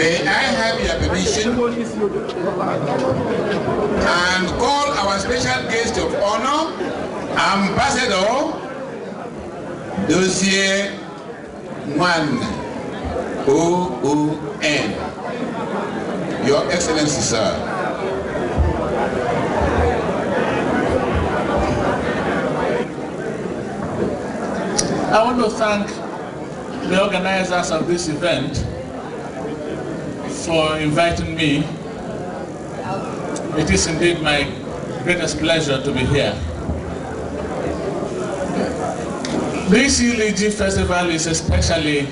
May I have your permission and call our special guest of honor, Ambassador Dossier 1 OON. Your Excellency, sir. I want to thank the organizers of this event for inviting me. It is indeed my greatest pleasure to be here. This Iriji festival is especially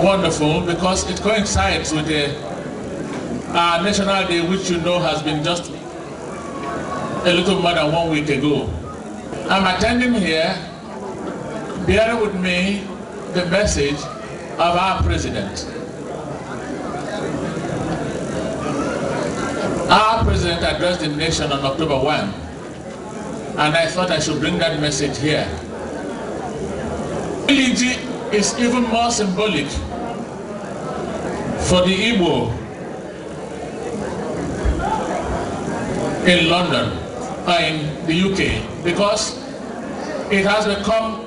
wonderful because it coincides with our National Day, which you know has been just a little more than 1 week ago. I'm attending here, bearing with me the message of our president. Our president addressed the nation on October 1, and I thought I should bring that message here. Iriji is even more symbolic for the Igbo in London or in the UK, because it has become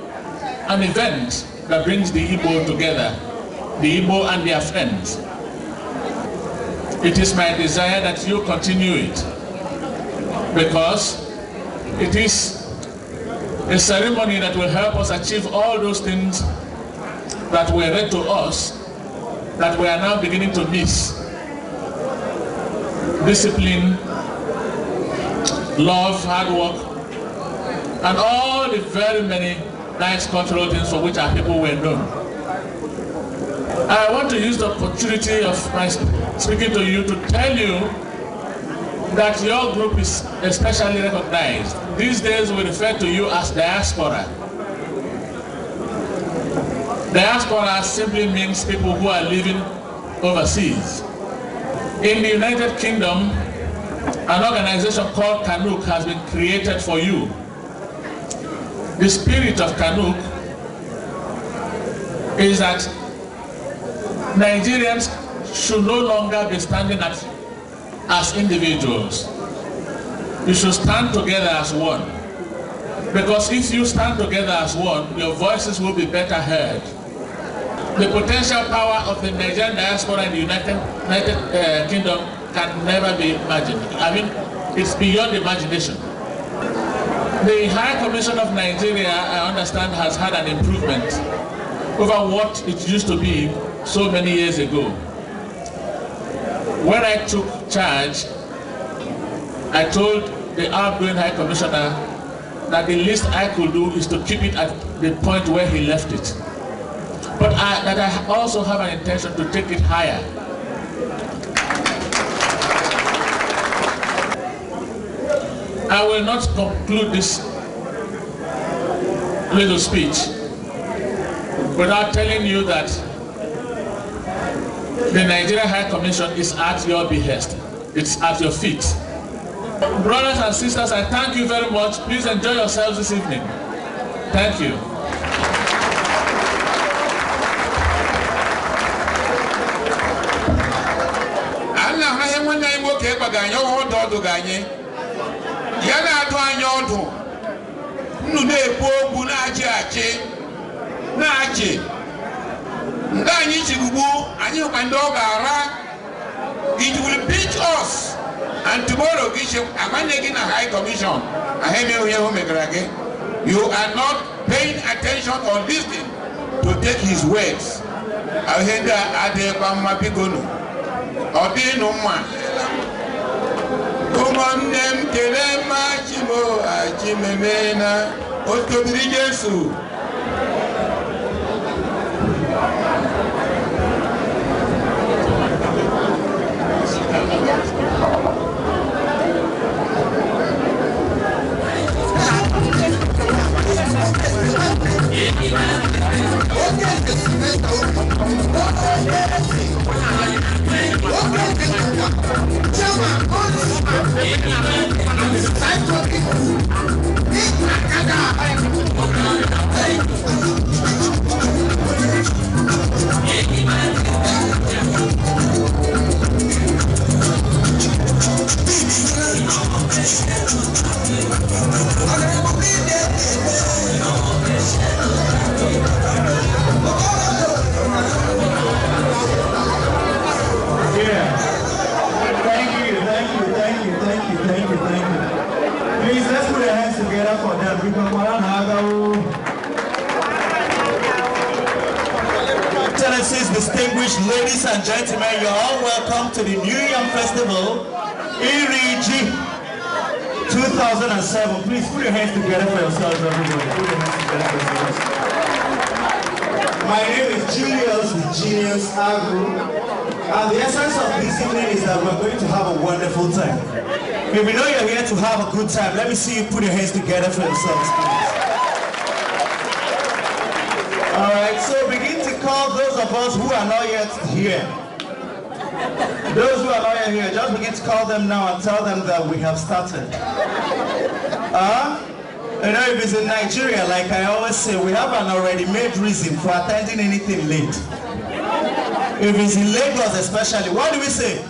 an event that brings the Igbo together, the Igbo and their friends. It is my desire that you continue it, because it is a ceremony that will help us achieve all those things that were read to us that we are now beginning to miss. Discipline, love, hard work, and all the very many nice cultural things for which our people were known. I want to use the opportunity of my speaking to you to tell you that your group is especially recognized. These days we refer to you as diaspora. Diaspora simply means people who are living overseas. In the United Kingdom, an organization called Kanuk has been created for you. The spirit of Kanuk is that Nigerians should no longer be standing as individuals. You should stand together as one. Because if you stand together as one, your voices will be better heard. The potential power of the Nigerian diaspora in the United Kingdom can never be imagined. I mean, it's beyond imagination. The High Commission of Nigeria, I understand, has had an improvement over what it used to be so many years ago. When I took charge, I told the outgoing High Commissioner that the least I could do is to keep it at the point where he left it. But that I also have an intention to take it higher. I will not conclude this little speech without telling you that the Nigeria High Commission is at your behest. It's at your feet. Brothers and sisters, I thank you very much. Please enjoy yourselves this evening. Thank you. It will beat us, and tomorrow we shall a High Commission. You are not paying attention or listening to take his words. Excellencies, distinguished ladies and gentlemen, you're all welcome to the New Yam Festival, Iriji 2007. Please put your hands together for yourselves, everybody. Put your hands together for yourselves. My name is Julius, the Genius Agro. And the essence of this evening is that we're going to have a wonderful time. If we know you're here to have a good time, let me see you put your hands together for yourselves, please. Alright, so begin to call those of us who are not yet here. Those who are not yet here, just begin to call them now and tell them that we have started. You know, if it's in Nigeria, like I always say, we have an already made reason for attending anything late. If it's in Lagos especially, what do we say?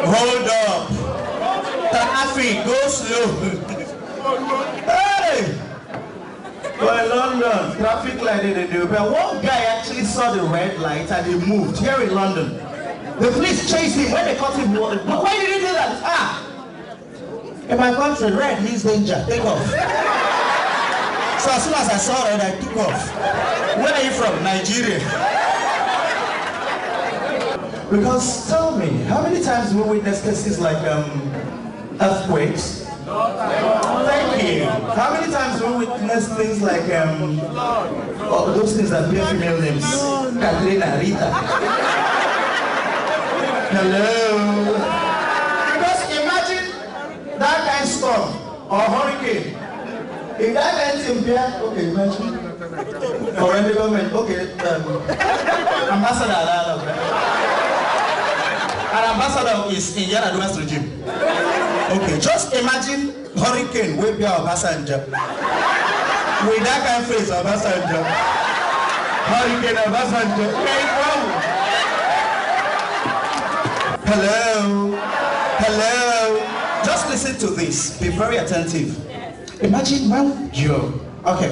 Hold up. Traffic, go slow. Hey! Well, in London, traffic light they do. But one guy actually saw the red light and he moved here in London. The police chased him. When they caught him, why did he do that? In my country, red means danger. Take off. So as soon as I saw red, I took off. Where are you from? Nigeria. Because tell me, how many times do we witness cases like earthquakes? Thank you. How many times do we witness things like those things that bear female names? Katrina, Rita. Hello. Because imagine that kind of storm or hurricane. If that kind of thing bear, okay, imagine. Or any government, okay, ambassador. An ambassador is in Yaradua's regime. Okay, just imagine hurricane will be our passenger. With that kind of face, our passenger. Hurricane, our passenger. Hello. Hello. Just listen to this. Be very attentive. Imagine when you're... Okay.